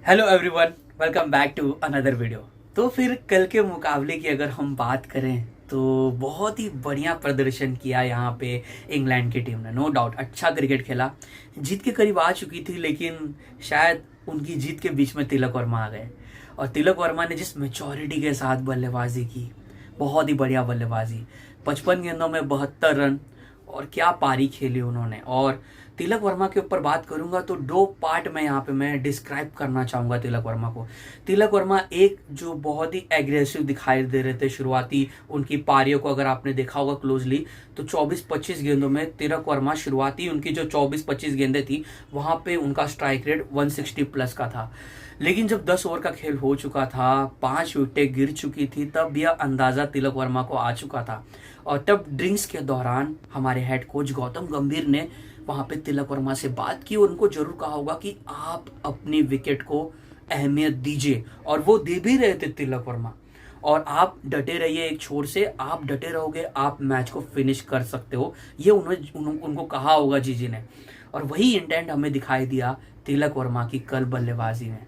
Hello everyone, welcome back to another video. तो फिर कल के मुकाबले की अगर हम बात करें तो बहुत ही बढ़िया प्रदर्शन किया यहाँ पे इंग्लैंड की टीम ने। नो डाउट अच्छा क्रिकेट खेला, जीत के करीब आ चुकी थी, लेकिन शायद उनकी जीत के बीच में तिलक वर्मा आ गए। और तिलक वर्मा ने जिस मैच्योरिटी के साथ बल्लेबाजी की, बहुत ही बढ़िया बल्लेबाजी। 55 गेंदों में 72 रन, और क्या पारी खेली उन्होंने। और तिलक वर्मा के ऊपर बात करूंगा तो दो पार्ट में यहाँ पे मैं डिस्क्राइब करना चाहूंगा तिलक वर्मा को। तिलक वर्मा एक जो बहुत ही एग्रेसिव दिखाई दे रहे थे शुरुआती उनकी पारियों को अगर आपने देखा होगा क्लोजली, तो 24-25 गेंदों में तिलक वर्मा शुरुआती उनकी जो 24-25 गेंदें थी वहां पे उनका स्ट्राइक रेट 160 प्लस का था। लेकिन जब 10 ओवर का खेल हो चुका था, 5 विकेटें गिर चुकी थी, तब यह अंदाजा तिलक वर्मा को आ चुका था। और तब ड्रिंक्स के दौरान हमारे हेड कोच गौतम गंभीर ने वहां पे तिलक वर्मा से बात की और उनको जरूर कहा होगा कि आप अपनी विकेट को अहमियत दीजिए, और वो दे भी रहे थे तिलक वर्मा। और आप डटे रहिए, एक छोर से आप डटे रहोगे, आप मैच को फिनिश कर सकते हो, ये उनको कहा होगा जीजी ने। और वही इंटेंट हमें दिखाई दिया तिलक वर्मा की कल बल्लेबाजी में।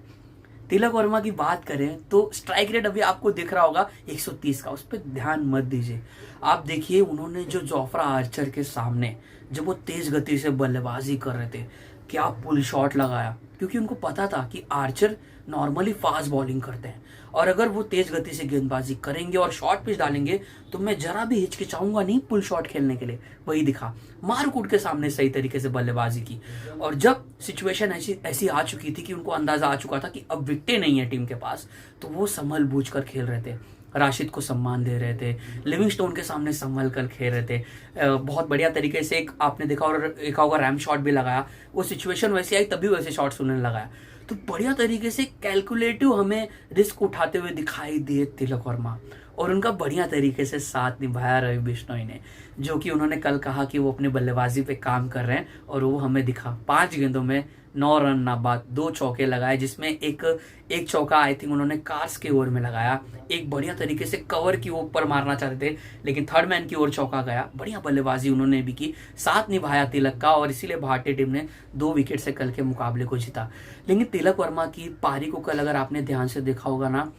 तिलक वर्मा की बात करें तो स्ट्राइक रेट अभी आपको दिख रहा होगा 130 का, उस पर ध्यान मत दीजिए। आप देखिए उन्होंने जो जोफ्रा आर्चर के सामने जब वो तेज गति से बल्लेबाजी कर रहे थे, क्या पुल शॉट लगाया, क्योंकि उनको पता था कि आर्चर नॉर्मली फास्ट बॉलिंग करते हैं, और अगर वो तेज गति से गेंदबाजी करेंगे और शॉर्ट पिच डालेंगे तो मैं जरा भी हिचकिचाऊंगा नहीं पुल शॉट खेलने के लिए। वही दिखा, मार कूट के सामने सही तरीके से बल्लेबाजी की। और जब सिचुएशन ऐसी ऐसी आ चुकी थी कि उनको अंदाजा आ चुका था कि अब विकेटें नहीं है टीम के पास, तो वो संभल बूझ कर खेल रहे थे, राशिद को सम्मान दे रहे थे, लिविंगस्टोन के सामने संभल कर खेल रहे थे। बहुत बढ़िया तरीके से एक आपने देखा होगा रैम शॉट भी लगाया। वो सिचुएशन वैसी आई तभी वैसे शॉट्स उन्होंने लगाया। तो बढ़िया तरीके से कैलकुलेटिव हमें रिस्क उठाते हुए दिखाई दिए तिलक वर्मा, और उनका बढ़िया तरीके से साथ निभाया रवि बिश्नोई ने, जो कि उन्होंने कल कहा कि वो अपनी बल्लेबाजी पे काम कर रहे हैं, और वो हमें दिखा। 5 गेंदों में 9 रन नाबाद, 2 चौके लगाए, जिसमें एक चौका आई थिंक उन्होंने कार्स के ओवर में लगाया। एक बढ़िया तरीके से कवर की ऊपर मारना चाहते थे, लेकिन थर्ड मैन की ओर चौका गया। बढ़िया बल्लेबाजी उन्होंने भी की, साथ निभाया तिलक का, और इसीलिए भारतीय टीम ने 2 विकेट से कल के मुकाबले को जीता। लेकिन तिलक वर्मा की पारी को कल अगर आपने ध्यान से देखा होगा ना,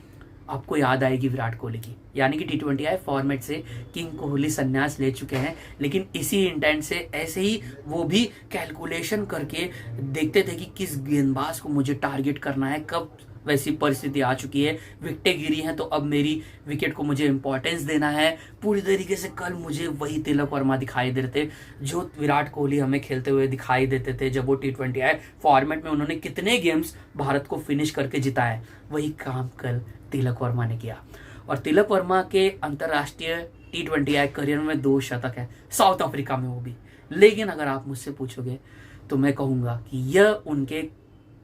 आपको याद आएगी विराट कोहली की। यानी कि T20I फॉर्मेट से किंग कोहली संन्यास ले चुके हैं, लेकिन इसी इंटेंट से ऐसे ही वो भी कैलकुलेशन करके देखते थे कि किस गेंदबाज को मुझे टारगेट करना है, कब वैसी परिस्थिति आ चुकी है, विकेटें गिरी हैं तो अब मेरी विकेट को मुझे इंपॉर्टेंस देना है। पूरी तरीके से कल मुझे वही तिलक वर्मा दिखाई दे रहे थे जो विराट कोहली हमें खेलते हुए दिखाई देते थे जब वो T20I फॉर्मेट में उन्होंने कितने गेम्स भारत को फिनिश करके जिताए। वही काम कल तिलक वर्मा ने किया। और तिलक वर्मा के अंतर्राष्ट्रीय T20I करियर में 2 शतक है, साउथ अफ्रीका में वो भी। लेकिन अगर आप मुझसे पूछोगे तो मैं कहूंगा कि यह उनके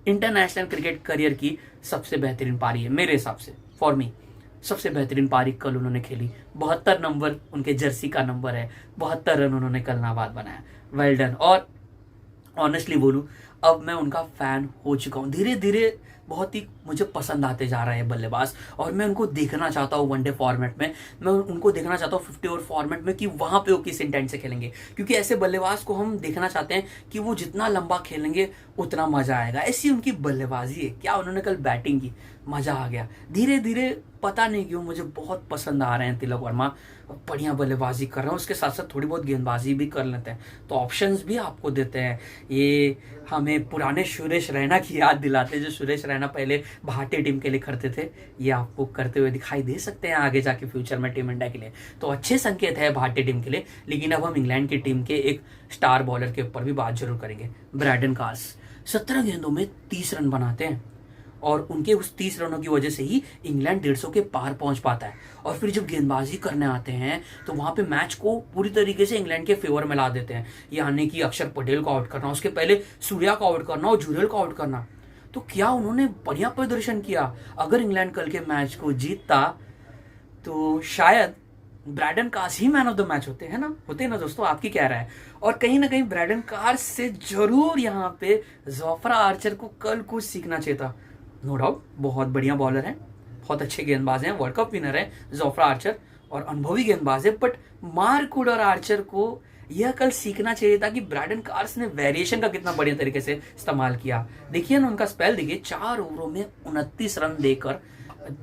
इंटरनेशनल क्रिकेट करियर की सबसे बेहतरीन पारी है मेरे हिसाब से। फॉर मी सबसे बेहतरीन पारी कल उन्होंने खेली। 72 नंबर उनके जर्सी का नंबर है, 72 रन उन्होंने कल नाबाद बनाया। Well done. और ऑनेस्टली बोलूं, अब मैं उनका फैन हो चुका हूं। धीरे धीरे बहुत ही मुझे पसंद आते जा रहे हैं बल्लेबाज, और मैं उनको देखना चाहता हूँ वनडे फॉर्मेट में। मैं उनको देखना चाहता हूँ 50 ओवर फॉर्मेट में कि वहां पे वो किस इंटेंट से खेलेंगे, क्योंकि ऐसे बल्लेबाज को हम देखना चाहते हैं कि वो जितना लंबा खेलेंगे उतना मजा आएगा। ऐसी उनकी बल्लेबाजी है। क्या उन्होंने कल बैटिंग की, मजा आ गया। धीरे धीरे पता नहीं क्यों मुझे बहुत पसंद आ रहे हैं तिलक वर्मा। बढ़िया बल्लेबाजी कर रहे हैं, उसके साथ साथ थोड़ी बहुत गेंदबाजी भी कर लेते हैं, तो ऑप्शंस भी आपको देते हैं। ये हमें पुराने सुरेश रैना की याद दिलाते हैं, जो सुरेश रैना पहले भारतीय टीम के लिए करते थे। ये आपको करते हुए दिखाई दे सकते हैं आगे जाके फ्यूचर में टीम इंडिया के लिए। तो अच्छे संकेत है भारतीय टीम के लिए। लेकिन अब हम इंग्लैंड की टीम के एक स्टार बॉलर के ऊपर भी बात जरूर करेंगे, ब्रैडन कार्स। 17 गेंदों में 30 रन बनाते हैं, और उनके उस 30 रनों की वजह से ही इंग्लैंड 150 के पार पहुंच पाता है। और फिर जब गेंदबाजी करने आते हैं तो वहां पे मैच को पूरी तरीके से इंग्लैंड के फेवर में ला देते हैं। यानी कि अक्षर पटेल को आउट करना, उसके पहले सूर्या को आउट करना और जुरेल को आउट करना। तो क्या उन्होंने बढ़िया प्रदर्शन किया। अगर इंग्लैंड कल के मैच को जीतता तो शायद Brydon Carse he man of the match होते हैं ना, दोस्तों, आपकी क्या राय है। और कहीं ना कहीं ब्रैडन कार्स से जरूर यहाँ पे जोफ्रा आर्चर को कल कुछ सीखना चाहिए था। नो डाउट बहुत बढ़िया बॉलर है, बहुत अच्छे गेंदबाज हैं, वर्ल्ड कप विनर है जोफ्रा आर्चर, और अनुभवी गेंदबाज है। बट मार्कवुड और आर्चर को यह कल सीखना चाहिए था कि ब्रैडन कार्स ने वेरिएशन का कितना बढ़िया तरीके से इस्तेमाल किया। देखिए ना उनका स्पेल, देखिए 4 ओवरों में 29 रन देकर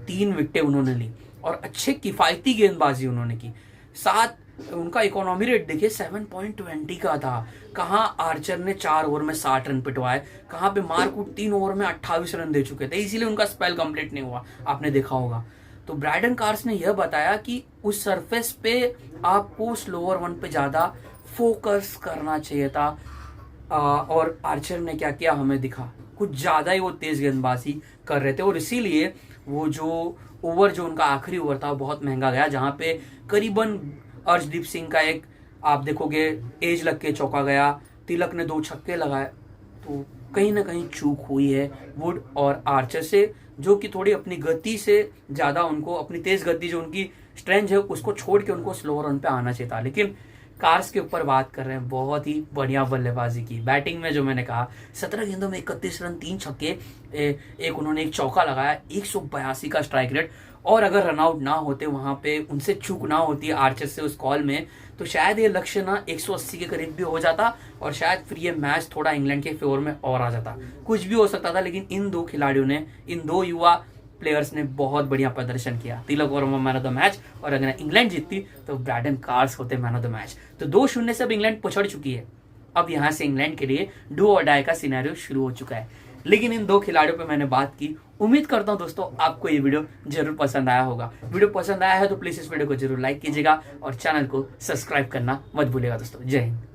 3 विकेटें उन्होंने ली और अच्छे किफायती गेंदबाजी उन्होंने की। साथ उनका इकोनॉमी रेट देखिए 7.20 का था। कहाँ आर्चर ने 4 ओवर में 60 रन पिटवाए, कहाँ पे मार्कवुड 3 ओवर में 28 रन दे चुके थे, इसीलिए उनका स्पेल कंप्लीट नहीं हुआ, आपने देखा होगा। तो ब्रैडन कार्स ने यह बताया कि उस सरफेस पे आपको स्लोअर वन पे ज्यादा फोकस करना चाहिए था। और आर्चर ने क्या किया हमें दिखा, कुछ ज्यादा ही वो तेज गेंदबाजी कर रहे थे और इसीलिए वो जो ओवर जो उनका आखिरी ओवर था वो बहुत महंगा गया, जहां पे करीबन अर्शदीप सिंह का एक आप देखोगे एज लग के चौका गया, तिलक ने 2 छक्के लगाए। तो कहीं ना कहीं चूक हुई है वुड और आर्चर से, जो कि थोड़ी अपनी गति से ज्यादा उनको अपनी तेज गति जो उनकी स्ट्रेंथ है उसको छोड़ के उनको स्लो रन पे आना चाहिए था। लेकिन कार्स के ऊपर बात कर रहे हैं, बहुत ही बढ़िया बल्लेबाजी की। बैटिंग में जो मैंने कहा 17 गेंदों में 31 रन, 3 छक्के, एक उन्होंने एक चौका लगाया, 182 का स्ट्राइक रेट। और अगर रनआउट ना होते वहां पे, उनसे चूक ना होती आर्चर से उस कॉल में, तो शायद ये लक्ष्य ना 180 के करीब भी हो जाता और शायद फिर ये मैच थोड़ा इंग्लैंड के फेवर में और आ जाता, कुछ भी हो सकता था। लेकिन इन 2 खिलाड़ियों ने, इन 2 युवा प्लेयर्स ने बहुत बढ़िया प्रदर्शन किया। Tilak Varma man of the match, और अगर इंग्लैंड जीतती तो ब्रैडन कार्स होते मैन ऑफ द मैच। तो 2-0 से अब इंग्लैंड पिछड़ चुकी है। अब यहां से इंग्लैंड के लिए डू और डाई का सिनेरियो शुरू हो चुका है। लेकिन इन 2 खिलाड़ियों पे मैंने बात की। उम्मीद करता हूं दोस्तों आपको ये वीडियो जरूर पसंद आया होगा। वीडियो पसंद आया है तो प्लीज इस वीडियो को जरूर लाइक कीजिएगा और चैनल को सब्सक्राइब करना मत भूलिएगा दोस्तों। जय हिंद।